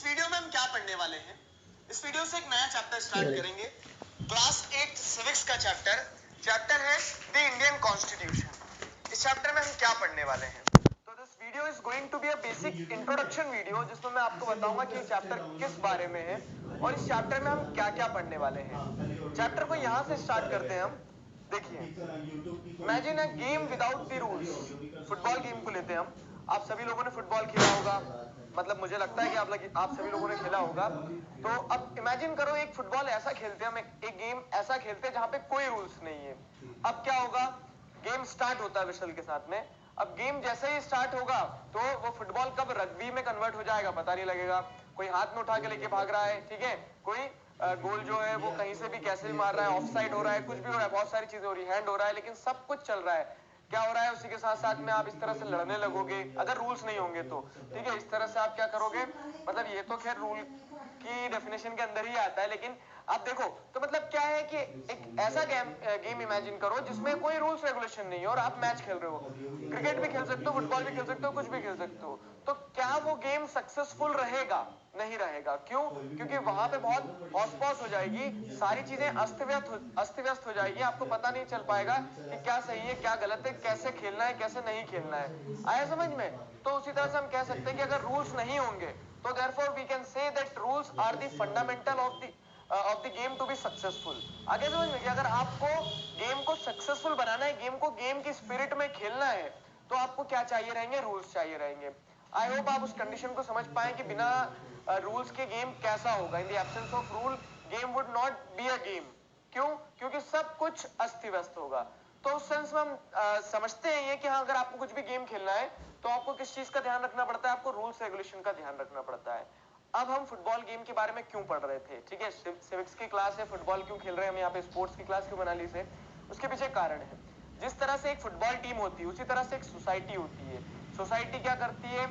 Video में हम क्या पढ़ने वाले हैं? इस वीडियो से एक नया चैप्टर स्टार्ट करेंगे। क्लास 8 सिविक्स का चैप्टर है द इंडियन कॉन्स्टिट्यूशन। इस चैप्टर में हम क्या पढ़ने वाले हैं? तो this video is going to be a basic introduction video, जिसमें मैं आपको बताऊंगा कि चैप्टर किस बारे में है और इस चैप्टर में हम क्या क्या पढ़ने वाले हैं। चैप्टर को यहाँ से स्टार्ट करते हैं हम। देखिए, imagine a game without the rules. Football game को लेते हैं हम। आप सभी लोगों ने फुटबॉल खेला होगा, मतलब मुझे लगता है कि आप सभी लोगों ने खेला होगा। तो अब इमेजिन करो, एक फुटबॉल ऐसा खेलते हैं हम, एक गेम ऐसा खेलते हैं जहां पे कोई रूल्स नहीं है। अब क्या होगा? गेम स्टार्ट होता है विशल के साथ में। अब गेम जैसे ही स्टार्ट होगा तो वो फुटबॉल कब रग्बी में कन्वर्ट हो जाएगा पता नहीं लगेगा। कोई हाथ में उठा के लेके भाग रहा है, ठीक है, कोई गोल जो है वो कहीं से भी कैसे भी मार रहा है, ऑफ साइड हो रहा है, कुछ भी हो रहा है, बहुत सारी चीजें हो रही है, हैंड हो रहा है, लेकिन सब कुछ चल रहा है। क्या हो रहा है? उसी के साथ साथ में आप इस तरह से लड़ने लगोगे अगर रूल्स नहीं होंगे तो, ठीक है। इस तरह से आप क्या करोगे? मतलब ये तो खैर रूल की डेफिनेशन के अंदर ही आता है, लेकिन आप देखो तो मतलब क्या है कि एक ऐसा गेम इमेजिन करो जिसमें कोई रूल्स रेगुलेशन नहीं है और आप मैच खेल रहे हो। क्रिकेट भी खेल सकते हो, फुटबॉल भी खेल सकते हो, कुछ भी खेल सकते हो। तो क्या वो गेम सक्सेसफुल रहेगा? नहीं रहेगा। क्यों? क्योंकि वहां पे बहुत हौस-पौस हो जाएगी, सारी चीजें अस्त व्यस्त हो जाएगी, आपको पता नहीं चल पाएगा कि क्या सही है क्या गलत है, कैसे खेलना है कैसे नहीं खेलना है। आया समझ में? तो उसी तरह से हम कह सकते हैं कि अगर रूल्स नहीं होंगे तो therefore we can say that rules are the fundamental of the game to be successful। आगे समझ में कि अगर आपको गेम को सक्सेसफुल बनाना है, गेम को गेम की स्पिरिट में खेलना है, तो आपको क्या चाहिए रहेंगे? रूल्स चाहिए रहेंगे। आई होप आप उस कंडीशन को समझ पाए कि बिना रूल्स के गेम कैसा होगा। In the absence of rule game would not be a game. क्यों? क्योंकि सब कुछ अस्त व्यस्त होगा। तो उस सेंस में हम समझते हैं ये कि हाँ, अगर आपको कुछ भी गेम खेलना है तो आपको किस चीज का ध्यान रखना पड़ता है? आपको रूल्स रेगुलेशन का ध्यान रखना पड़ता है। अब हम फुटबॉल गेम के बारे में क्यों पढ़ रहे थे, ठीक है, सिविक्स की क्लास है, फुटबॉल क्यों खेल रहे हैं हम यहाँ पे, स्पोर्ट्स की क्लास क्यों बना ली से, उसके पीछे कारण है। जिस तरह से एक फुटबॉल टीम होती है उसी तरह से एक सोसाइटी होती है। सोसाइटी क्या करती है?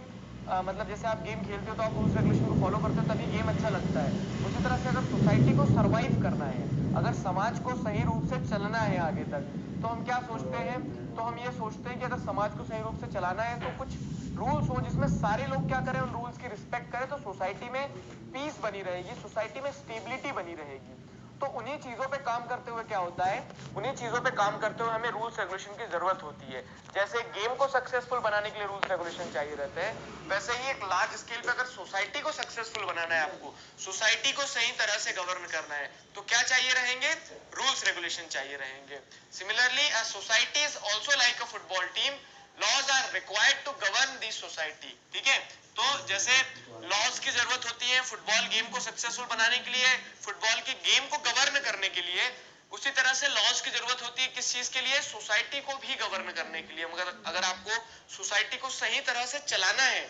मतलब जैसे आप गेम खेलते हो तो आप रूल्स रेगुलेशन को फॉलो करते हो तभी गेम अच्छा लगता है। उसी तरह से अगर सोसाइटी को सरवाइव करना है, अगर समाज को सही रूप से चलना है आगे तक, तो हम क्या सोचते हैं? तो हम ये सोचते हैं कि अगर समाज को सही रूप से चलाना है तो कुछ रूल्स हो जिसमें सारे लोग क्या करें? उन रूल्स की रिस्पेक्ट करें, तो सोसाइटी में पीस बनी रहेगी, सोसाइटी में स्टेबिलिटी बनी रहेगी। तो उन्हीं चीजों पे काम करते हुए क्या होता है? उन्हीं चीजों पे काम करते हुए हमें रूल्स रेगुलेशन की जरूरत होती है। जैसे गेम को सक्सेसफुल बनाने के लिए रूल्स रेगुलेशन चाहिए रहते हैं, वैसे ही एक लार्ज स्केल पे अगर सोसाइटी को सक्सेसफुल बनाना है, आपको सोसाइटी को सही तरह से गवर्न करना है, तो क्या चाहिए रहेंगे? रूल्स रेगुलेशन चाहिए रहेंगे। Similarly a society is also like a football team, laws are required to govern the society. ठीक है, तो जैसे लॉज की जरूरत होती है फुटबॉल गेम को सक्सेसफुल बनाने के लिए, फुटबॉल की गेम को गवर्न करने के लिए, उसी तरह से लॉज की जरूरत होती है किस चीज के लिए? सोसाइटी को भी गवर्न करने के लिए। मगर अगर आपको सोसाइटी को सही तरह से चलाना है,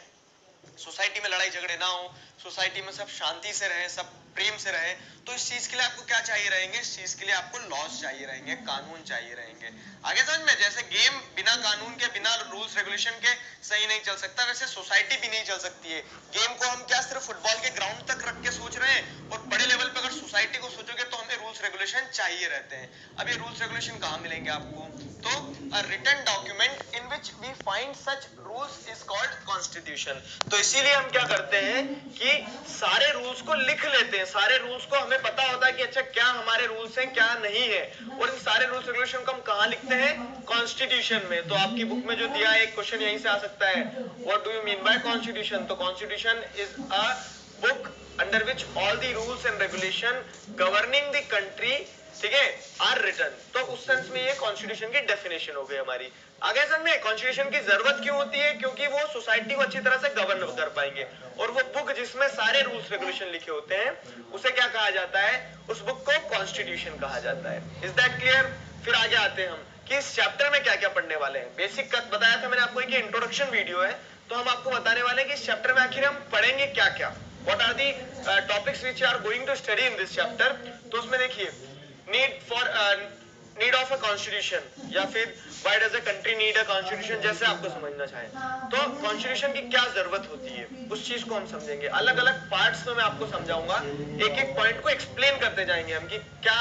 सोसाइटी में लड़ाई झगड़े ना हो, सोसाइटी में सब शांति से रहे, सब प्रेम से रहे, तो इस चीज के लिए आपको क्या चाहिए रहेंगे? इस चीज के लिए आपको लॉज चाहिए रहेंगे, कानून चाहिए रहेंगे। आगे समझ में? जैसे गेम बिना कानून के, बिना रूल्स रेगुलेशन के सही नहीं चल सकता, वैसे सोसाइटी भी नहीं चल सकती है। गेम को हम क्या सिर्फ फुटबॉल के ग्राउंड तक रख के सोच रहे हैं, और बड़े लेवल पे अगर सोसाइटी को सोचोगे तो हमें रूल्स रेगुलेशन चाहिए रहते हैं। अब ये रूल्स रेगुलेशन कहाँ मिलेंगे आपको? तो a written document in which we find such rules is called constitution। तो इसीलिए हम क्या करते हैं कि सारे रूल्स को लिख लेते हैं, सारे रूल्स को हमें पता होता है कि अच्छा क्या हमारे रूल्स हैं क्या नहीं है, और इन सारे रूल्स रेगुलेशन को हम कहाँ लिखते हैं? कॉन्स्टिट्यूशन में। तो आपकी बुक में जो दिया है एक क्वेश्चन यहीं से आ सकता है, what do you mean by constitution? तो constitution is a book under which all the rules and regulation governing the country, ठीक है, आर रिटन। तो उस सेंस में ये कॉन्स्टिट्यूशन की डेफिनेशन हो गई हमारी। आगे समझे कॉन्स्टिट्यूशन की जरूरत क्यों होती है? क्योंकि वो सोसाइटी को अच्छी तरह से गवर्न कर पाएंगे, और वो बुक जिसमें सारे रूल्स रेगुलेशन लिखे होते हैं उसे क्या कहा जाता है? उस बुक को कॉन्स्टिट्यूशन कहा जाता है। Is that clear? फिर आगे आते हैं हम कि इस चैप्टर में क्या क्या पढ़ने वाले हैं। बेसिक बताया था मैंने आपको कि इंट्रोडक्शन वीडियो है, तो हम आपको बताने वाले हैं कि इस चैप्टर में आखिर हम पढ़ेंगे क्या क्या, what are the topics which are going to study in this chapter. तो उसमें देखिए, नीड ऑफ अ कॉन्स्टिट्यूशन, या फिर why does a country need a constitution, जैसे आपको समझना चाहे। तो कॉन्स्टिट्यूशन की क्या जरूरत होती है उस चीज को हम समझेंगे, अलग अलग पार्ट्स में मैं आपको समझाऊंगा, एक एक पॉइंट को एक्सप्लेन करते जाएंगे हम कि क्या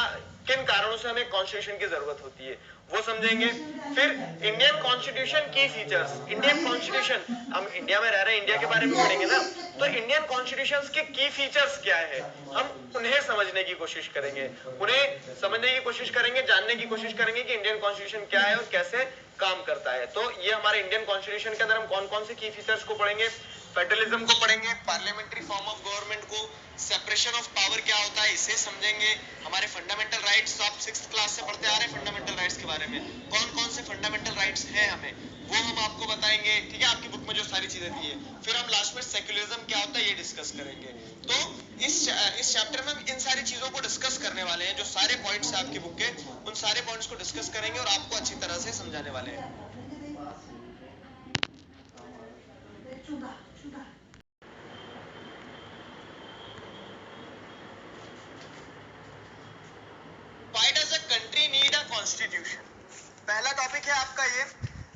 किन कारणों से हमें कॉन्स्टिट्यूशन की जरूरत होती है। वो समझेंगे। फिर इंडियन कॉन्स्टिट्यूशन की फीचर्स, इंडियन कॉन्स्टिट्यूशन, हम इंडिया में रह रहे हैं, इंडिया के बारे में पढ़ेंगे ना, तो इंडियन कॉन्स्टिट्यूशन के की फीचर्स क्या है, हम उन्हें समझने की कोशिश करेंगे, उन्हें समझने की कोशिश करेंगे, जानने की कोशिश करेंगे कि इंडियन कॉन्स्टिट्यूशन क्या है और कैसे काम करता है। तो ये हमारे इंडियन कॉन्स्टिट्यूशन के अंदर हम कौन कौन से की फीचर्स को पढ़ेंगे, फेडरलिज्म को पढ़ेंगे, पार्लियामेंट्री फॉर्म ऑफ गवर्नमेंट को, सेपरेशन ऑफ पावर क्या होता है इसे समझेंगे, हमारे फंडामेंटल राइट्स, आप 6th क्लास से पढ़ते आ रहे हैं फंडामेंटल राइट्स के बारे में, कौन कौन से फंडामेंटल राइट्स हैं हमें, वो हम आपको बताएंगे, ठीक है, आपकी बुक में जो सारी चीजें दी है। फिर हम लास्ट में सेक्युलरिज्म क्या होता है ये डिस्कस करेंगे। तो इस चैप्टर में हम इन सारी चीजों को डिस्कस करने वाले हैं, जो सारे पॉइंट्स है आपकी बुक के, उन सारे पॉइंट्स को डिस्कस करेंगे और आपको अच्छी तरह से समझाने वाले हैं। Why does a country need a constitution? पहला टॉपिक है आपका ये।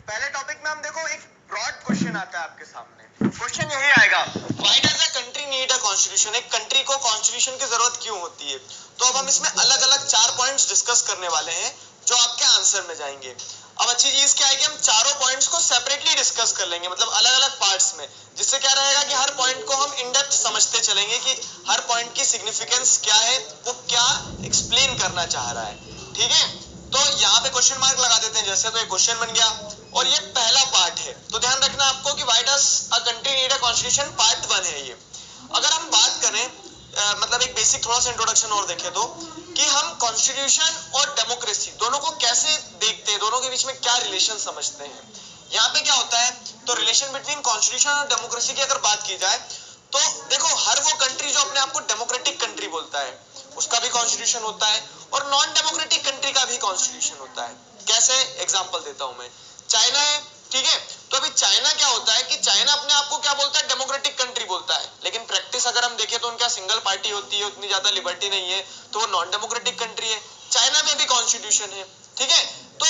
पहले टॉपिक में हम देखो एक ब्रॉड क्वेश्चन आता है आपके सामने, क्वेश्चन यही आएगा, Why does a country need a constitution? एक कंट्री को कॉन्स्टिट्यूशन की जरूरत क्यों होती है? तो अब हम इसमें अलग अलग 4 पॉइंट्स डिस्कस करने वाले हैं जो आपके आंसर में जाएंगे। अब अच्छी चीज क्या है कि हम चारों पॉइंट्स को सेपरेटली डिस्कस कर लेंगे, मतलब अलग अलग पार्ट्स में, जिससे क्या रहेगा कि हर पॉइंट को हम इन डेप्थ समझते चलेंगे कि हर पॉइंट की सिग्निफिकेंस क्या है, वो क्या एक्सप्लेन करना चाह रहा है, ठीक है। तो यहाँ पे क्वेश्चन मार्क लगा देते हैं जैसे, तो ये क्वेश्चन बन गया और ये पहला पार्ट है। तो ध्यान रखना आपको कि why does a country need a constitution, part 1 है ये। अगर हम बात करें मतलब एक बेसिक थोड़ा सा इंट्रोडक्शन और देखें तो, कि हम कॉन्स्टिट्यूशन और डेमोक्रेसी दोनों को कैसे देखते हैं, दोनों के बीच में क्या रिलेशन समझते हैं। यहाँ पे क्या होता है, तो रिलेशन बिटवीन कॉन्स्टिट्यूशन और डेमोक्रेसी की अगर बात की जाए तो देखो, हर वो कंट्री जो अपने आप को डेमोक्रेटिक कंट्री बोलता है उसका भी कॉन्स्टिट्यूशन होता है और नॉन डेमोक्रेटिक कंट्री का भी कॉन्स्टिट्यूशन होता है। कैसे, एग्जांपल देता हूं मैं, चाइना है, ठीक है। तो अभी चाइना क्या होता है कि चाइना अपने आप को क्या बोलता है, डेमोक्रेटिक कंट्री बोलता है, लेकिन प्रैक्टिस अगर हम देखें तो उनका सिंगल पार्टी होती है, उतनी ज्यादा लिबर्टी नहीं है, तो वो नॉन डेमोक्रेटिक कंट्री है। चाइना में भी कॉन्स्टिट्यूशन है, ठीक है। तो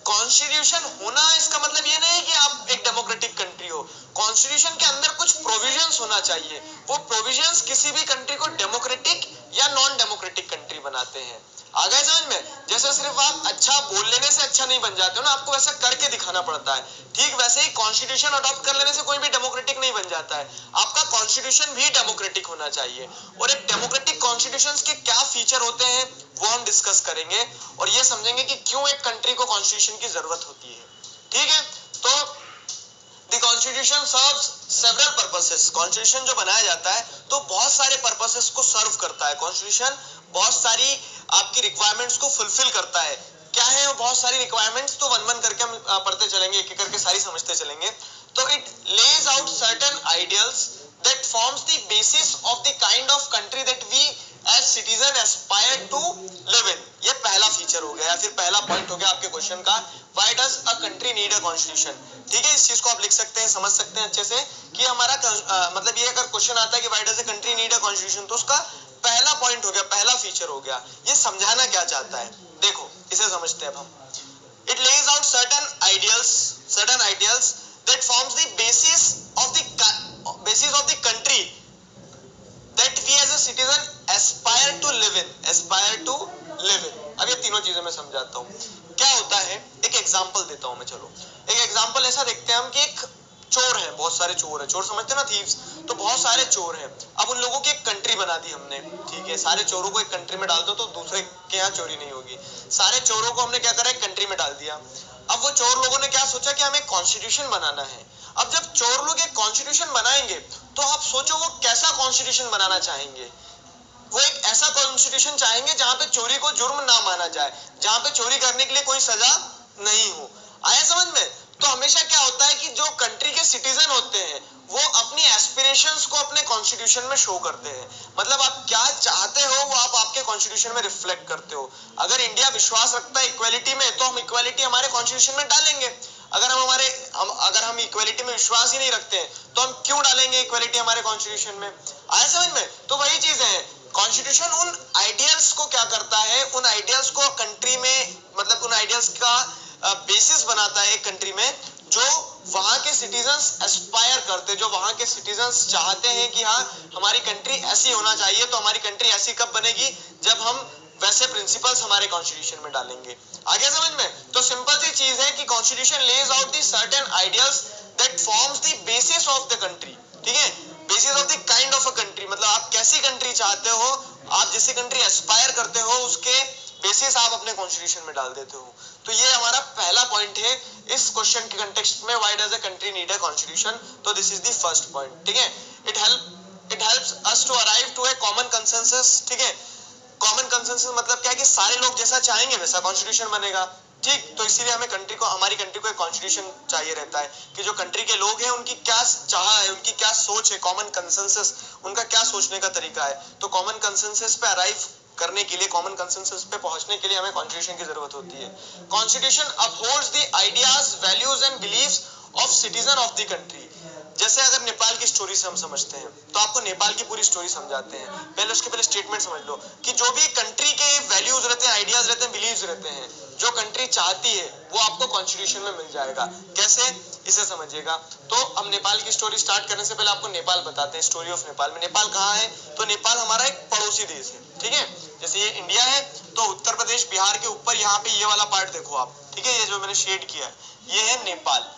कॉन्स्टिट्यूशन होना इसका मतलब ये नहीं कि आप एक डेमोक्रेटिक कंट्री हो, कॉन्स्टिट्यूशन के अंदर कुछ प्रोविजंस होना चाहिए, वो प्रोविजंस किसी भी कंट्री को डेमोक्रेटिक या नॉन डेमोक्रेटिक कंट्री बनाते हैं। आ गए समझ में? जैसे सिर्फ आप अच्छा बोल लेने से अच्छा नहीं बन जाते हो ना, आपको वैसा करके दिखाना पड़ता है, ठीक वैसे ही कॉन्स्टिट्यूशन अडॉप्ट कर लेने से कोई भी डेमोक्रेटिक नहीं बन जाता है, आपका कॉन्स्टिट्यूशन भी डेमोक्रेटिक होना चाहिए। और एक डेमोक्रेटिक कॉन्स्टिट्यूशन के क्या फीचर होते हैं वो हम डिस्कस करेंगे और ये समझेंगे कि क्यों एक कंट्री को कॉन्स्टिट्यूशन की जरूरत होती है, ठीक है। तो The Constitution serves several purposes. Constitution जो बनाया जाता है तो बहुत सारे पर्पसेस को सर्व करता है। Constitution बहुत सारी आपकी रिक्वायरमेंट्स को फुलफिल करता है। क्या है वो बहुत सारी रिक्वायरमेंट्स, तो वन वन करके हम पढ़ते चलेंगे, एक एक करके सारी समझते चलेंगे। तो it lays out certain ideals that forms the basis of the kind of country that we as citizen aspire to live in. ये पहला फीचर हो गया या फिर पहला पॉइंट हो गया आपके क्वेश्चन का, why does a country need a constitution? ठीक है, इस चीज को आप लिख सकते हैं, समझ सकते हैं अच्छे से कि हमारा मतलब ये अगर क्वेश्चन आता है कि why does a country need a constitution, तो उसका पहला पॉइंट हो गया, पहला फीचर हो गया, ये समझाना क्या चाहता है। देखो इसे समझते हैं अब हम। It lays out certain ideals that forms the basis of the country that we as a citizen aspire to live in. अब ये तीनों चीजें मैं समझाता हूँ क्या होता है। एक एग्जांपल देता हूँ मैं, चलो एक एग्जांपल ऐसा देखते हैं हम कि एक चोर है, बहुत सारे चोर है, चोर समझते हैं ना, थीव्स, तो बहुत सारे चोर हैं। अब उन लोगों की एक कंट्री बना दी हमने, ठीक है, सारे चोरों को एक कंट्री में डाल दो तो दूसरे के यहाँ चोरी नहीं होगी। सारे चोरों को हमने क्या करा, एक कंट्री में डाल दिया। अब वो चोर लोगों ने क्या सोचा कि हमें कॉन्स्टिट्यूशन बनाना है। अब जब चोर लोग एक कॉन्स्टिट्यूशन बनाएंगे तो आप सोचो वो कैसा कॉन्स्टिट्यूशन बनाना चाहेंगे। वो एक ऐसा कॉन्स्टिट्यूशन चाहेंगे जहां पे चोरी को जुर्म ना माना जाए, जहां पे चोरी करने के लिए कोई सजा नहीं हो। आया समझ में? तो हमेशा क्या होता है कि जो कंट्री के सिटीजन होते हैं वो अपनी एस्पिरेशंस को अपने कॉन्स्टिट्यूशन में शो करते हैं। मतलब आप क्या चाहते हो वो आप आपके कॉन्स्टिट्यूशन में रिफ्लेक्ट करते हो। अगर इंडिया विश्वास रखता है इक्वालिटी में तो हम इक्वालिटी हमारे कॉन्स्टिट्यूशन में डालेंगे। अगर हम इक्वालिटी में विश्वास ही नहीं रखते हैं तो हम क्यों डालेंगे इक्वालिटी हमारे कॉन्स्टिट्यूशन में। आया समझ में? तो वही चीजें हैं, कॉन्स्टिट्यूशन उन आइडियल्स को क्या करता है, उन आइडियल्स को कंट्री में, मतलब उन आइडियल्स का बेसिस बनाता है एक कंट्री में, जो वहां के सिटीजन्स एस्पायर करते, जो वहां के सिटीजन्स चाहते हैं कि हाँ हमारी कंट्री ऐसी होना चाहिए। तो हमारी कंट्री ऐसी कब बनेगी, जब हम वैसे प्रिंसिपल्स हमारे कॉन्स्टिट्यूशन में डालेंगे। आगे समझ में? तो सिंपल सी चीज है कि constitution lays out the certain ideals that forms the basis of the country. ठीक है, basis of the kind of a country, मतलब आप कैसी कंट्री चाहते हो, आप जैसी कंट्री एस्पायर करते हो उसके बेसिस आप अपने कॉन्स्टिट्यूशन में डाल देते हो। तो ये हमारा पहला पॉइंट है इस क्वेश्चन के कंटेक्स्ट में, why does a country need a constitution. तो this is the first point. ठीक है, it helps us to arrive to a common consensus. ठीक है, कॉमन कंसेंसस मतलब क्या है कि सारे लोग जैसा चाहेंगे वैसा कॉन्स्टिट्यूशन बनेगा। ठीक, तो इसीलिए हमें कंट्री को, हमारी कंट्री को एक कॉन्स्टिट्यूशन चाहिए रहता है कि जो कंट्री के लोग हैं उनकी क्या चाह है, उनकी क्या सोच है, कॉमन कंसेंसस, उनका क्या सोचने का तरीका है। तो कॉमन कंसेंसस पे अराइव करने के लिए, कॉमन कंसेंसस पे पहुंचने के लिए हमें कॉन्स्टिट्यूशन की जरूरत होती है। Constitution upholds the ideas, values and believes of citizen of the country. जैसे अगर नेपाल की स्टोरी से हम समझते हैं तो आपको नेपाल की पूरी स्टोरी समझाते हैं। पहले उसके पहले स्टेटमेंट समझ लो कि जो भी कंट्री के वैल्यूज रहते हैं, आइडियाज रहते हैं, बिलीव्स रहते हैं, जो कंट्री चाहती है वो आपको कॉन्स्टिट्यूशन में मिल जाएगा। कैसे, इसे समझिएगा। तो हम नेपाल की स्टोरी स्टार्ट करने से पहले आपको नेपाल बताते हैं, स्टोरी ऑफ नेपाल में। नेपाल कहाँ है? तो नेपाल हमारा एक पड़ोसी देश है। ठीक है, जैसे ये इंडिया है तो उत्तर प्रदेश बिहार के ऊपर यहाँ पे ये वाला पार्ट देखो आप। ठीक है, ये जो मैंने शेड किया है ये है नेपाल,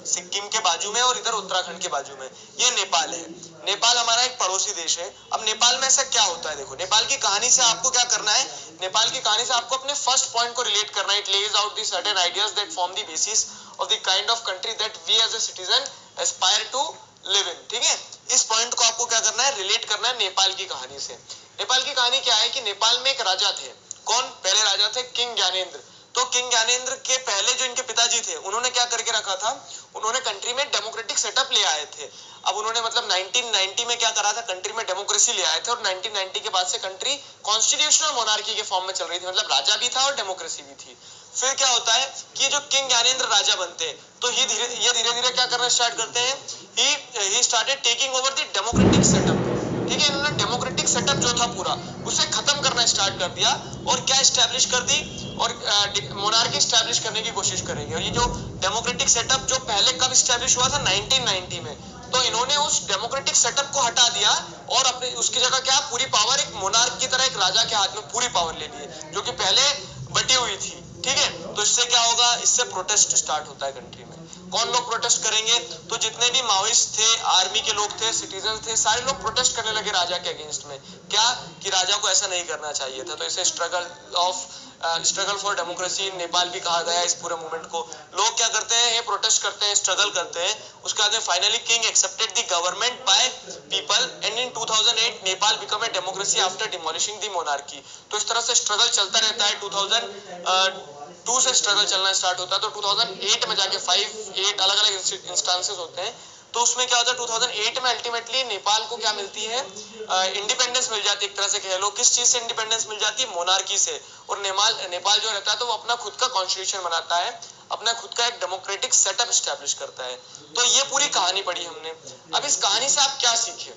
सिक्किम के बाजू में, और इधर उत्तराखंड के बाजू में ये नेपाल है। नेपाल हमारा एक पड़ोसी देश है। अब नेपाल में ऐसा क्या होता है, देखो नेपाल की कहानी से आपको क्या करना है, नेपाल की कहानी से आपको अपने फर्स्ट पॉइंट को रिलेट करना है। It lays out the certain ideas that form the basis of the kind of country that we as a citizen aspire to live in. ठीक है, इस पॉइंट को आपको क्या करना है, रिलेट करना है नेपाल की कहानी से। नेपाल की कहानी क्या है कि नेपाल में एक राजा थे। कौन? पहले राजा थे किंग ज्ञानेंद्र। तो किंग ज्ञानेंद्र के पहले जो इनके पिताजी थे उन्होंने क्या करके रखा था, उन्होंने कंट्री में डेमोक्रेटिक सेटअप ले आए थे। अब उन्होंने मतलब 1990 में क्या करा था, कंट्री में डेमोक्रेसी ले आए थे, और 1990 के बाद से कंट्री कॉन्स्टिट्यूशनल मोनार्की के फॉर्म में चल रही थी, मतलब राजा भी था और डेमोक्रेसी भी थी। फिर क्या होता है कि जो किंग ज्ञानेंद्र राजा बनते हैं तो ये धीरे धीरे क्या करना स्टार्ट करते हैं, he started taking over the democratic setup. ठीक है, इन्होंने डेमोक्रेटिक सेटअप जो था पूरा उसे खत्म करना स्टार्ट कर दिया, और क्या स्टैब्लिश कर दी, और मोनार्की स्टैब्लिश करने की कोशिश करेंगे। और ये जो डेमोक्रेटिक सेटअप जो पहले कब स्टैब्लिश हुआ था, 1990 में, तो इन्होंने उस डेमोक्रेटिक सेटअप को हटा दिया और अपने उसकी जगह क्या, पूरी पावर एक मोनार्क की तरह एक राजा के हाथ में पूरी पावर ले ली, जो कि पहले बटी हुई थी। ठीक है, तो इससे क्या होगा, इससे प्रोटेस्ट स्टार्ट होता है कंट्री में। कौन लोग प्रोटेस्ट करेंगे, तो जितने भी माओइस्ट थे, आर्मी के लोग थे, सिटीजन थे, सारे लोग प्रोटेस्ट करने लगे राजा के अगेंस्ट में। क्या कि राजा को ऐसा नहीं करना चाहिए था। तो इसे struggle for democracy in Nepal भी कहा गया। इस पूरे मूवमेंट को लोग क्या करते हैं, ये प्रोटेस्ट करते हैं, स्ट्रगल करते हैं। उसके बाद में finally king accepted the government by people, and in 2008 Nepal become a democracy after demolishing the monarchy. तो इस तरह से स्ट्रगल चलता रहता है। 2002 से स्ट्रगल चलना स्टार्ट होता है, तो 2008 में जाके 8 अलग अलग इंस्टांसेस होते हैं। तो उसमें क्या होता है, 2008 में अल्टीमेटली नेपाल को क्या मिलती है, इंडिपेंडेंस मिल जाती है। एक तरह से कह लो किस चीज से इंडिपेंडेंस मिल जाती है, मोनार्की से। और नेपाल जो रहता है तो वो अपना खुद का कॉन्स्टिट्यूशन बनाता है, अपना खुद का एक डेमोक्रेटिक सेटअप स्टैब्लिश करता है। तो ये पूरी कहानी पढ़ी हमने। अब इस कहानी से आप क्या सीखे,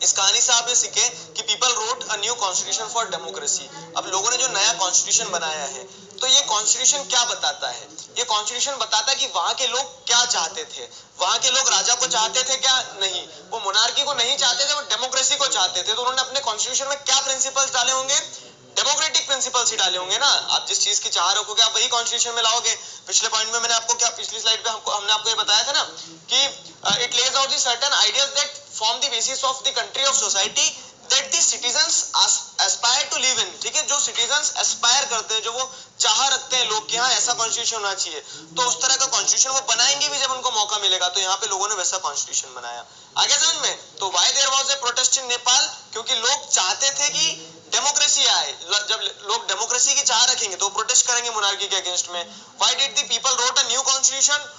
इस कहानी से आप ये सीखे कि people wrote a new constitution for democracy. अब लोगों ने जो नया कॉन्स्टिट्यूशन बनाया है, तो ये कॉन्स्टिट्यूशन क्या बताता है, ये कॉन्स्टिट्यूशन बताता है कि वहां के लोग क्या चाहते थे। वहां के लोग राजा को चाहते थे क्या, नहीं, वो मोनार्की को नहीं चाहते थे, वो डेमोक्रेसी को चाहते थे। तो उन्होंने अपने कॉन्स्टिट्यूशन में क्या प्रिंसिपल्स डाले होंगे, डेमोक्रेटिक प्रिंसिपल्स ही डाले होंगे ना। आप जिस चीज की चाह रखोगे आप वही कॉन्स्टिट्यूशन में लाओगे। पिछले पॉइंट में मैंने आपको क्या, पिछली स्लाइड पे हमने आपको ये बताया था ना कि it lays out the certain ideas that form the basis of the country of society that the citizens aspire to live in. ठीक है, जो सिटीजंस एस्पायर करते हैं, जो वो चाह रखते हैं लोग कि हाँ ऐसा कॉन्स्टिट्यूशन होना चाहिए, तो उस तरह का कॉन्स्टिट्यूशन वो बनाएंगे भी जब उनको मौका मिलेगा। तो यहाँ पे लोगों ने वैसा कॉन्स्टिट्यूशन बनाया। आगे समझ में? तो why there was a protest in Nepal, क्योंकि लोग चाहते थे कि डेमोक्रेसी आए। जब लोग डेमोक्रेसी की चाह रखेंगे तो प्रोटेस्ट करेंगे मोनार्की के अगेंस्ट में। Why did the people wrote a new constitution,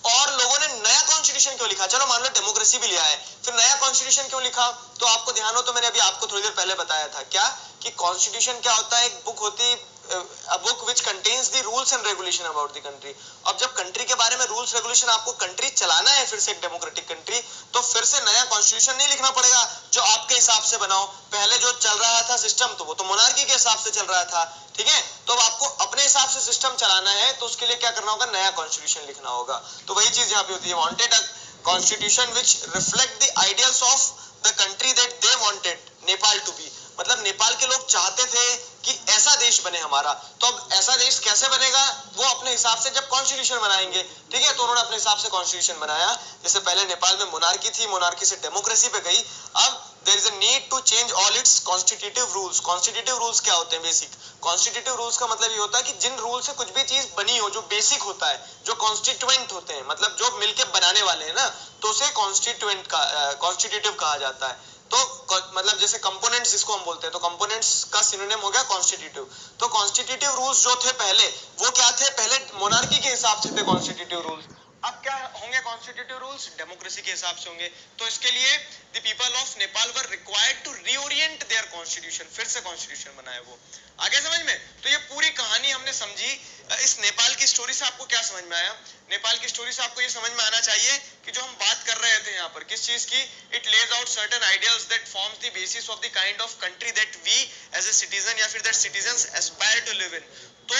और लोगों ने नया कॉन्स्टिट्यूशन क्यों लिखा। चलो मान लो डेमोक्रेसी भी लिया है, फिर नया कॉन्स्टिट्यूशन क्यों लिखा, तो आपको ध्यान हो तो मैंने अभी आपको थोड़ी देर पहले बताया था क्या कि कॉन्स्टिट्यूशन क्या होता है, एक बुक होती है, a book which contains the rules and regulation about the country। अब जब कंट्री के बारे में रूल्स रेगुलेशन, आपको कंट्री चलाना है फिर से एक डेमोक्रेटिक कंट्री, तो फिर से नया कॉन्स्टिट्यूशन नहीं लिखना पड़ेगा जो आपके हिसाब से बनाओ। पहले जो चल रहा था सिस्टम, तो वो तो मोनार्की के हिसाब से चल रहा था। ठीक है, तो अब आपको अपने हिसाब से सिस्टम चलाना है, तो उसके लिए क्या करना होगा, नया कॉन्स्टिट्यूशन लिखना होगा। तो वही चीज यहाँ पे होती है, wanted a constitution which reflect the ideals of the country that they wanted Nepal to be, मतलब नेपाल के लोग चाहते थे कि ऐसा देश बने हमारा। तो अब ऐसा देश कैसे बनेगा, वो अपने हिसाब से जब कॉन्स्टिट्यूशन बनाएंगे, ठीक है, तो उन्होंने अपने हिसाब से कॉन्स्टिट्यूशन बनाया। जैसे पहले नेपाल में मोनार्की थी, मोनार्की से डेमोक्रेसी पे गई, अब there is a need to change all its constitutive rules. Constitutive rules क्या होते हैं? बेसिक कॉन्स्टिट्यूटिव रूल्स का मतलब ये होता है कि जिन रूल से कुछ भी चीज बनी हो, जो बेसिक होता है, जो कॉन्स्टिट्यूएंट होते हैं, मतलब जो मिलके बनाने वाले हैं ना, तो उसे कॉन्स्टिट्यूएंट का कॉन्स्टिट्यूटिव कहा जाता है। तो मतलब जैसे कंपोनेंट्स जिसको हम बोलते हैं, तो कंपोनेंट्स का सिनोनिम हो गया कॉन्स्टिट्यूटिव। तो कॉन्स्टिट्यूटिव रूल्स जो थे पहले, वो क्या थे? पहले मोनार्की के हिसाब से थे कॉन्स्टिट्यूटिव रूल्स। अब क्या होंगे कॉन्स्टिट्यूटिव रूल्स? डेमोक्रेसी के हिसाब से होंगे। तो इसके लिए the people of Nepal were required to reorient their constitution, फिर से कॉन्स्टिट्यूशन बनाए वो। आगे समझ में? तो ये पूरी कहानी हमने समझी। इस नेपाल की स्टोरी से आपको क्या समझ में आया? नेपाल की स्टोरी से आपको ये समझ में आना चाहिए कि जो हम बात कर रहे थे यहाँ पर किस चीज की, it lays out certain ideals that forms the basis of the kind of country that we as a citizen या फिर that citizens aspire to live in. तो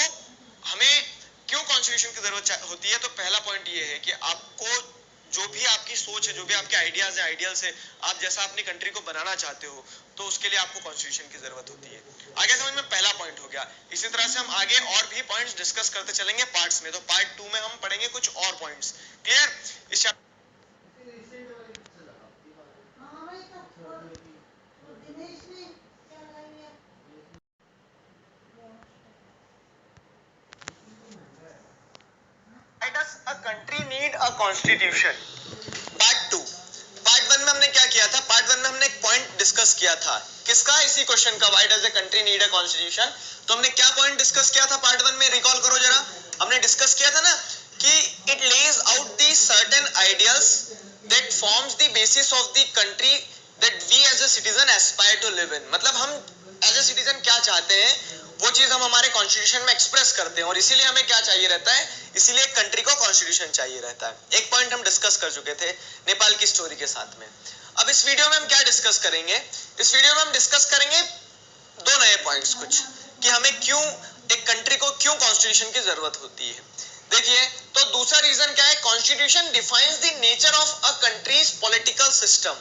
हमें क्यों कॉन्स्टिट्यूशन की जरूरत होती है? तो पहला पॉइंट ये है कि आपको जो भी आपकी सोच है, जो भी आपके आइडियाज है, आइडियल्स है, आप जैसा अपनी कंट्री को बनाना चाहते हो, तो उसके लिए आपको कॉन्स्टिट्यूशन की जरूरत होती है। आगे समझ में? पहला पॉइंट हो गया। इसी तरह से हम आगे और भी पॉइंट्स डिस्कस करते चलेंगे पार्ट्स में। तो पार्ट 2 में हम पढ़ेंगे कुछ और पॉइंट्स। क्लियर? इस Why does a country need a constitution? Part 2। Part 1 में हमने क्या किया था? पार्ट 1 में हमने एक पॉइंट डिस्कस किया था, किसका? इसी क्वेश्चन का, why does a country need a constitution. तो हमने क्या पॉइंट डिस्कस किया था पार्ट 1 में? रिकॉल करो जरा। हमने डिस्कस किया था ना कि it lays out the certain ideals that forms the basis of the country that we as a citizen aspire to live in. मतलब हम एज अ सिटीजन क्या चाहते हैं, वो चीज हम हमारे कॉन्स्टिट्यूशन में एक्सप्रेस करते हैं, और इसीलिए हमें क्या चाहिए रहता है? इसीलिए एक कंट्री को कॉन्स्टिट्यूशन चाहिए रहता है। एक पॉइंट हम डिस्कस कर चुके थे नेपाल की स्टोरी के साथ में। अब इस वीडियो में हम क्या डिस्कस करेंगे? इस वीडियो में हम डिस्कस करेंगे दो नए पॉइंट्स कुछ, कि हमें क्यों एक कंट्री को क्यों कॉन्स्टिट्यूशन की जरूरत होती है। देखिए, तो दूसरा रीजन क्या है? Constitution defines the nature of a countries political system.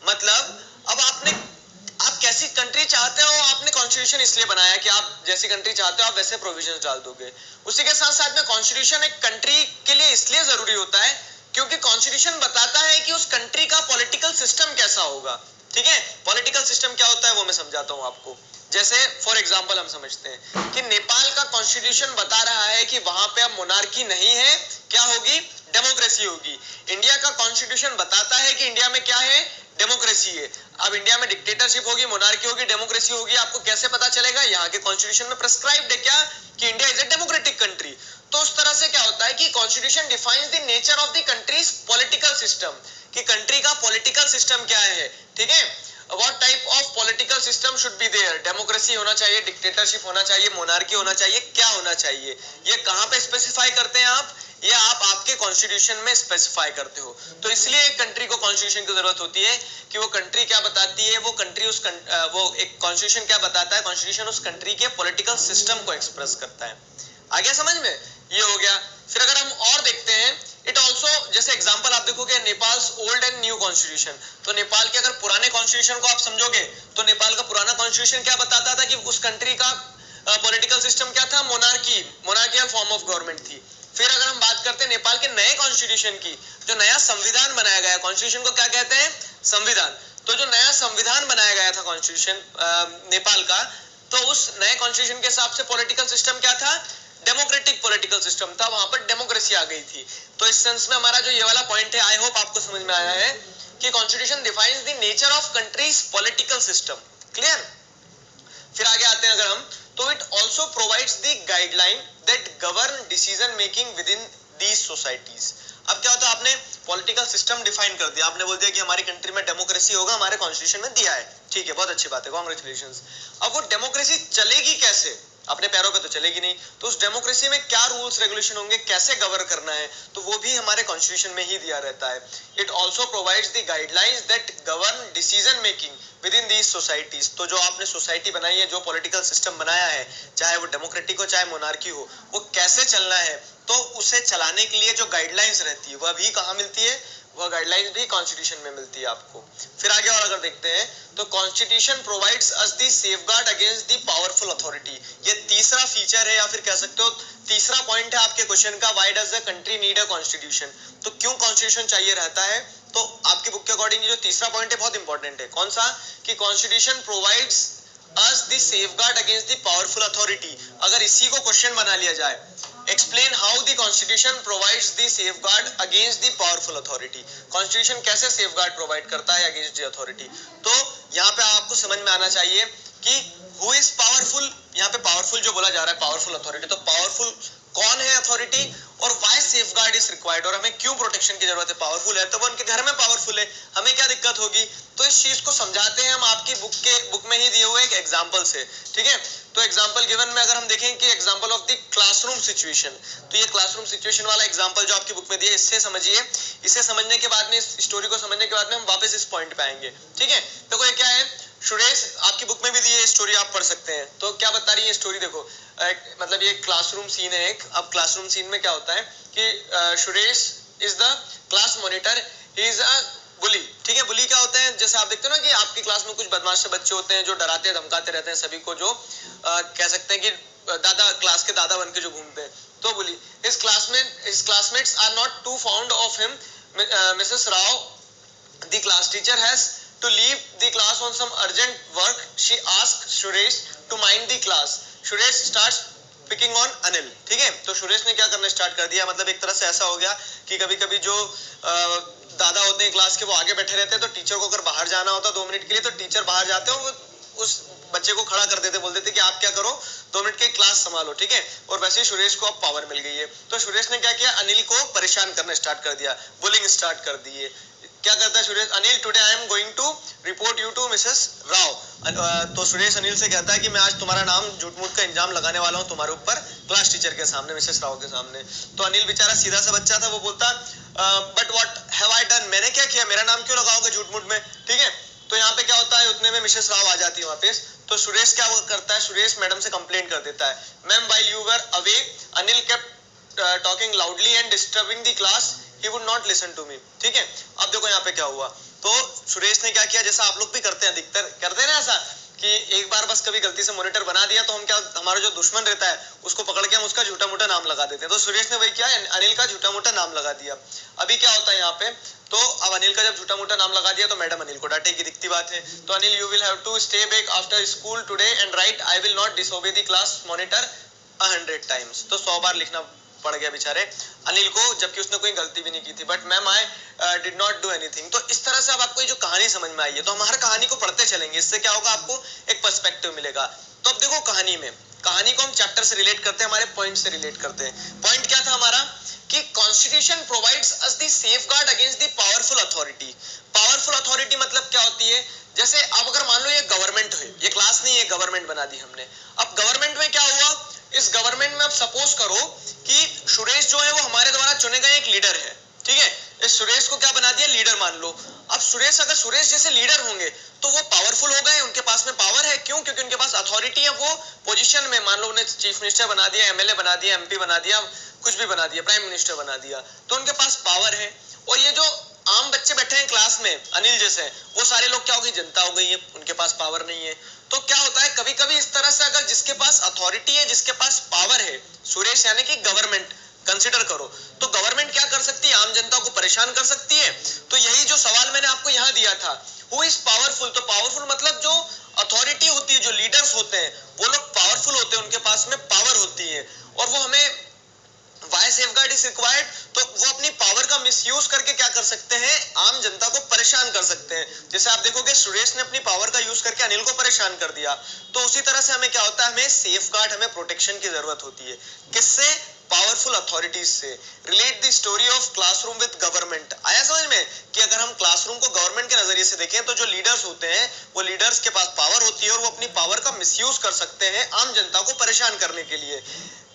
मतलब अब आप कैसी कंट्री चाहते हो, आपने कॉन्स्टिट्यूशन इसलिए बनाया कि आप जैसी कंट्री चाहते हो आप वैसे प्रोविजंस डाल दोगे। उसी के साथ साथ में कॉन्स्टिट्यूशन एक कंट्री के लिए इसलिए जरूरी होता है क्योंकि कॉन्स्टिट्यूशन बताता है कि उस कंट्री का पॉलिटिकल सिस्टम कैसा होगा। ठीक है, पॉलिटिकल सिस्टम क्या होता है वो मैं समझाता हूँ आपको। जैसे फॉर एग्जांपल हम समझते हैं कि नेपाल का कॉन्स्टिट्यूशन बता रहा है कि वहां पे अब मोनार्की नहीं है, क्या होगी? डेमोक्रेसी होगी। इंडिया का कॉन्स्टिट्यूशन बताता है कि इंडिया में क्या है? डेमोक्रेसी है। अब इंडिया में डिक्टेटरशिप होगी, मोनार्की होगी, डेमोक्रेसी होगी, आपको कैसे पता चलेगा? यहाँ के कॉन्स्टिट्यूशन में प्रिस्क्राइब्ड है क्या कि India is a democratic country. तो उस तरह से क्या होता है कि constitution defines the nature of the country's political system, कि कंट्री का पॉलिटिकल सिस्टम क्या है। ठीक है, what type of political system should be there, democracy होना चाहिए, डिक्टेटरशिप होना चाहिए, मोनार्की होना चाहिए, क्या होना चाहिए, ये कहां पे स्पेसिफाई करते हैं आप? ये आप आपके कॉन्स्टिट्यूशन में स्पेसिफाई करते हो। तो इसलिए एक कंट्री को कॉन्स्टिट्यूशन की जरूरत होती है कि वो कंट्री क्या बताती है, वो कंट्री वो एक कॉन्स्टिट्यूशन क्या बताता है? कॉन्स्टिट्यूशन उस कंट्री के पॉलिटिकल सिस्टम को एक्सप्रेस करता है। आ गया समझ में? ये हो गया। फिर अगर हम और देखते हैं, इट ऑल्सो, जैसे एग्जाम्पल आप देखोगे Nepals old and new constitution, तो नेपाल के अगर पुराने कॉन्स्टिट्यूशन को आप समझोगे तो नेपाल का पुराना कॉन्स्टिट्यूशन क्या बताता था कि उस कंट्री का पॉलिटिकल सिस्टम क्या था? Monarchy, monarchial form of government थी। फिर अगर हम बात करते हैं नेपाल के नए कॉन्स्टिट्यूशन की, जो नया संविधान बनाया गया, कॉन्स्टिट्यूशन को क्या कहते हैं? संविधान। तो जो नया संविधान बनाया गया था कॉन्स्टिट्यूशन नेपाल का, तो उस नए कॉन्स्टिट्यूशन के हिसाब से पॉलिटिकल सिस्टम क्या था? डेमोक्रेटिक पॉलिटिकल सिस्टम था, वहां पर डेमोक्रेसी आ गई थी। तो इस सेंस में हमारा जो ये वाला पॉइंट है, आई होप आपको समझ में आया है कि constitution defines the nature of countries political system. Clear? फिर आगे आते हैं अगर हम, तो it also provides the guideline that govern decision making with in these societies. अब क्या होता है, आपने पॉलिटिकल सिस्टम डिफाइन कर दिया, आपने बोल दिया कि हमारी कंट्री में डेमोक्रेसी होगा, हमारे कॉन्स्टिट्यूशन में दिया है, ठीक है, बहुत अच्छी बात है, कांग्रेचुलेशंस। अब वो डेमोक्रेसी चलेगी कैसे? अपने पैरों पे तो चलेगी नहीं, तो उस डेमोक्रेसी में क्या रूल्स रेगुलेशन होंगे, कैसे गवर्न करना है, तो वो भी हमारे कॉन्स्टिट्यूशन में ही दिया रहता है। It also provides the guidelines that govern decision making with in these societies. तो जो आपने सोसाइटी बनाई है, जो पॉलिटिकल सिस्टम बनाया है, चाहे वो डेमोक्रेटिक हो चाहे मोनार्की हो, वो कैसे चलना है, तो उसे चलाने के लिए जो गाइडलाइंस रहती है वह भी कहाँ मिलती है? वह गाइडलाइंस भी कॉन्स्टिट्यूशन में मिलती है आपको। फिर आगे और अगर देखते हैं तो constitution provides us the safeguard against the powerful authority. ये तीसरा फीचर है या फिर कह सकते हो तीसरा पॉइंट है आपके क्वेश्चन का, why does the country need a constitution. तो क्यों कॉन्स्टिट्यूशन चाहिए रहता है, तो आपकी बुक के अकॉर्डिंग जो तीसरा पॉइंट है बहुत इंपॉर्टेंट है। कौन सा, कि constitution provides us the safeguard against the powerful authority. अगर इसी को क्वेश्चन बना लिया जाए, explain how the constitution provides the safeguard against the powerful authority. Constitution कैसे सेफगार्ड प्रोवाइड करता है अगेंस्ट द अथॉरिटी। तो यहाँ पे आपको समझ में आना चाहिए कि हु इज पावरफुल, यहाँ पे पावरफुल जो बोला जा रहा है पावरफुल अथॉरिटी, तो पावरफुल कौन है अथॉरिटी और व्हाई सेफगार्ड इज रिक्वायर्ड, और हमें क्यों प्रोटेक्शन की जरूरत है। पावरफुल है तो वो उनके घर में पावरफुल है, हमें क्या दिक्कत होगी। तो इस चीज को समझाते हैं हम आपकी बुक में ही दिए हुए एक एग्जांपल से, ठीक है। तो एग्जांपल गिवन में अगर हम देखें कि example of the classroom situation, तो ये क्लासरूम सिचुएशन वाला एग्जांपल जो आपकी बुक में दिया है, इससे समझिए। इसे समझने के बाद में, इस स्टोरी को समझने के बाद में हम वापस इस पॉइंट पे आएंगे, ठीक है। देखो ये क्या है, सुरेश, आपकी बुक में भी दी है स्टोरी, आप पढ़ सकते हैं। तो क्या बता रही है स्टोरी, देखो मतलब ये क्लासरूम सीन है एक। अब क्लासरूम सीन में क्या होता है कि Suresh is the class monitor, he is a bully, ठीक है। बुली क्या होते हैं, जैसे आप देखते हो ना कि आपकी क्लास में कुछ बदमाश से बच्चे होते हैं जो डराते धमकाते रहते हैं सभी को, जो कह सकते हैं कि दादा, क्लास के दादा बन के जो घूमते हैं, तो bully. His classmates are not too fond of him. Mrs Rao, the class teacher, has to leave the class on some urgent work. She asked Suresh to mind the class. Suresh starts picking on Anil, ठीक है। तो सुरेश ने क्या करना start कर दिया, मतलब एक तरह से ऐसा हो गया कि कभी कभी जो दादा होते हैं क्लास के, वो आगे बैठे रहते हैं, तो टीचर को अगर बाहर जाना होता 2 मिनट के लिए, तो टीचर बाहर जाते हो, उस बच्चे को खड़ा कर देते, बोल देते कि आप क्या करो, 2 मिनट की क्लास संभालो, ठीक है। और वैसे ही सुरेश को अब पावर मिल गई है, तो सुरेश ने क्या किया, अनिल को परेशान करना स्टार्ट कर दिया, बुलिंग स्टार्ट कर दी है। क्या करता है Suresh, Anil today I am going to report you to Mrs Rao. तो सुरेश अनिल से कहता है कि मैं आज तुम्हारा नाम झूठ मूठ का इंजाम लगाने वाला हूँ तुम्हारे ऊपर, क्लास टीचर के सामने, मिसेस राव के सामने। तो अनिल बेचारा सीधा सा बच्चा था, वो बोलता but what have I done, मैंने क्या किया, मेरा नाम क्यों लगाओगे झूठ मूठ में, ठीक है। तो यहाँ पे क्या होता है, उतने में मिसेस राव आ जाती है वापस। तो सुरेश क्या करता है, सुरेश मैडम से कंप्लेंट कर देता है, ma'am while you were away Anil kept talking loudly and disturbing the class, he would not listen to me, ठीक है। अब देखो यहाँ पे क्या हुआ, तो सुरेश ने क्या किया, जैसा आप लोग भी करते हैं, अधिकतर करते हैं ना ऐसा, कि एक बार बस कभी गलती से मॉनिटर बना दिया तो हम क्या, हमारा जो दुश्मन रहता है उसको पकड़ के हम उसका झूठा मोटा नाम लगा देते हैं। तो सुरेश ने वही किया, अनिल का झूठा मोटा नाम लगा दिया। अभी क्या होता है यहाँ पे, तो अब अनिल का जब झूठा मोटा नाम लगा दिया तो मैडम अनिल को डांटेगी, दिखती बात है। तो Anil, you will have to stay back after school today and write I will not disobey the class monitor 100 times. तो 100 बार लिखना पड़ गया बेचारे अनिल को, जबकि उसने कोई गलती भी नहीं की थी। But ma'am I did not do anything. तो इस तरह से अब आपको ये जो कहानी समझ में आई है, तो हम हर कहानी को पढ़ते चलेंगे, इससे क्या होगा, आपको एक पर्सपेक्टिव मिलेगा। तो अब देखो कहानी में, कहानी को हम चैप्टर से रिलेट करते हैं, हमारे पॉइंट से रिलेट करते हैं। पॉइंट क्या था हमारा, कि constitution provides us the safeguard against the powerful authority. Powerful authority मतलब क्या होती है, जैसे अब अगर मान लो ये गवर्नमेंट है, ये क्लास नहीं है, गवर्नमेंट बना दी हमने। अब गवर्नमेंट में क्या हुआ, इस गवर्नमेंट में अब सपोज करो कि सुरेश जो है वो हमारे द्वारा चुने गए एक लीडर है, ठीक है। इस सुरेश को क्या बना दिया, लीडर मान लो। अब सुरेश, अगर सुरेश जैसे लीडर होंगे तो वो पावरफुल हो गए, उनके पास में पावर है, क्यों, क्योंकि उनके पास अथॉरिटी है, वो पोजीशन में, मान लो उन्हें चीफ मिनिस्टर बना दिया, एमएलए बना दिया, एमपी बना दिया, कुछ भी बना दिया, प्राइम मिनिस्टर बना दिया, तो उनके पास पावर है। और ये जो आम बच्चे बैठे हैं क्लास में अनिल जैसे, वो सारे लोग क्या हो गई, जनता हो गई है, उनके पास पावर नहीं है। तो क्या होता है, कभी कभी इस तरह से, अगर जिसके पास अथॉरिटी है, जिसके पास पावर है, सुरेश यानी कि गवर्नमेंट कंसिडर करो, तो गवर्नमेंट क्या कर सकती है, आम जनता को परेशान कर सकती है। तो यही जो सवाल मैंने आपको यहाँ दिया था, हु इज पावरफुल, तो पावरफुल मतलब जो अथॉरिटी होती है, जो लीडर्स होते हैं, वो लोग पावरफुल होते हैं, उनके पास में पावर होती है, और वो हमें वाई सेफगार्ड इज रिक्वायर्ड, तो वो अपनी पावर का मिसयूज करके क्या कर सकते हैं, आम जनता को परेशान कर सकते हैं। जैसे आप देखोगे सुरेश ने अपनी पावर का यूज करके अनिल को परेशान कर दिया, तो उसी तरह से हमें क्या होता है, हमें सेफगार्ड, हमें प्रोटेक्शन की जरूरत होती है। किससे, पावरफुल अथॉरिटीज से। Relate the story of classroom with government. आया समझ में, कि अगर हम क्लासरूम को गवर्नमेंट के नजरिए से देखें, तो जो लीडर्स होते हैं, वो लीडर्स के पास पावर होती है, और वो अपनी पावर का मिसयूज कर सकते हैं आम जनता को परेशान करने के लिए।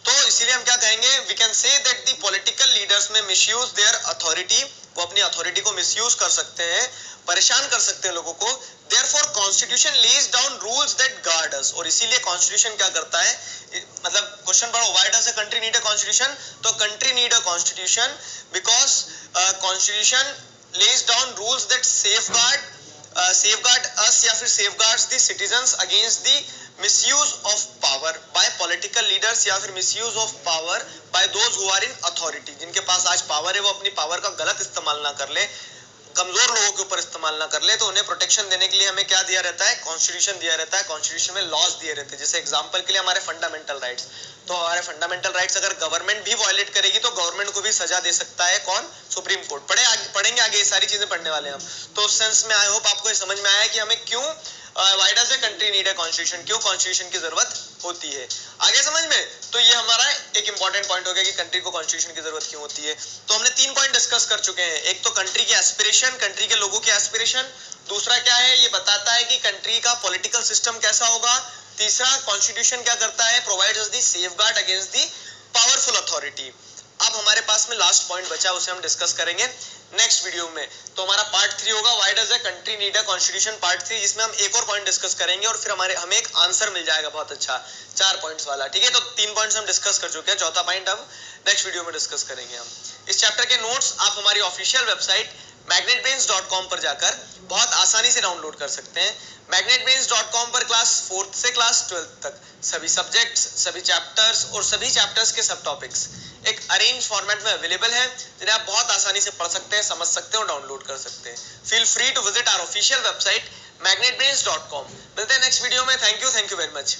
तो इसीलिए हम क्या कहेंगे, we can say that the political leaders may misuse their authority, वो अपनी अथॉरिटी को मिसयूज कर सकते हैं, परेशान कर सकते हैं लोगों को। Therefore constitution lays down rules that guard us, और इसीलिए कॉन्स्टिट्यूशन क्या करता है, मतलब क्वेश्चन पढ़ो, why does a country need a constitution, तो country need a constitution because constitution lays down rules that safeguard us या फिर safeguards the citizens against the misuse of power by political leaders या फिर misuse of power by those who are in authority. जिनके पास आज power है वो अपनी power का गलत इस्तेमाल ना कर ले, कमजोर लोगों के ऊपर इस्तेमाल ना कर ले, तो उन्हें प्रोटेक्शन देने के लिए हमें क्या दिया रहता है, कॉन्स्टिट्यूशन दिया रहता है, कॉन्स्टिट्यूशन में लॉज दिए रहते हैं. जैसे एग्जांपल के लिए हमारे फंडामेंटल राइट्स, तो हमारे फंडामेंटल राइट्स अगर गवर्नमेंट भी वायलेट करेगी तो गवर्नमेंट को भी सजा दे सकता है कौन, सुप्रीम कोर्ट. पढ़ेंगे आगे, ये सारी चीजें पढ़ने वाले हैं हम. तो उस सेंस में आई होप आपको ये समझ में आया कि हमें क्यों why does a country need a constitution, क्यों कॉन्स्टिट्यूशन की जरूरत होती है. आगे समझ में, तो ये हमारा एक इंपॉर्टेंट पॉइंट हो गया कि कंट्री को कॉन्स्टिट्यूशन की जरूरत क्यों होती है. तो हमने 3 पॉइंट डिस्कस कर चुके हैं. एक तो कंट्री की एस्पिरेशन, कंट्री के लोगों की एस्पिरेशन. दूसरा क्या है, ये बताता है कि कंट्री का पॉलिटिकल सिस्टम कैसा होगा. तीसरा, कॉन्स्टिट्यूशन क्या करता है, provides us the safeguard against the powerful authority. अब हमारे पास में लास्ट पॉइंट बचा, उसे हम डिस्कस करेंगे नेक्स्ट वीडियो में. तो हमारा पार्ट 3 होगा why does a country need a constitution, part 3, जिसमें हम एक और पॉइंट डिस्कस करेंगे और फिर हमें एक आंसर मिल जाएगा बहुत अच्छा 4 पॉइंट्स वाला. ठीक है, तो 3 पॉइंट्स हम डिस्कस कर चुके हैं, चौथा पॉइंट अब नेक्स्ट वीडियो में डिस्कस करेंगे हम. इस चैप्टर के नोट्स आप हमारी ऑफिशियल वेबसाइट magnetbrains.com पर जाकर बहुत आसानी से डाउनलोड कर सकते हैं. magnetbrains.com पर क्लास 4th से क्लास 12th तक सभी सब्जेक्ट्स, सभी चैप्टर्स और सभी चैप्टर्स के सब टॉपिक्स एक अरेंज फॉर्मेट में अवेलेबल है, जिन्हें आप बहुत आसानी से पढ़ सकते हैं, समझ सकते हैं और डाउनलोड कर सकते हैं. Feel free to visit our official website magnetbrains.com. मिलते हैं नेक्स्ट वीडियो में. Thank you very much.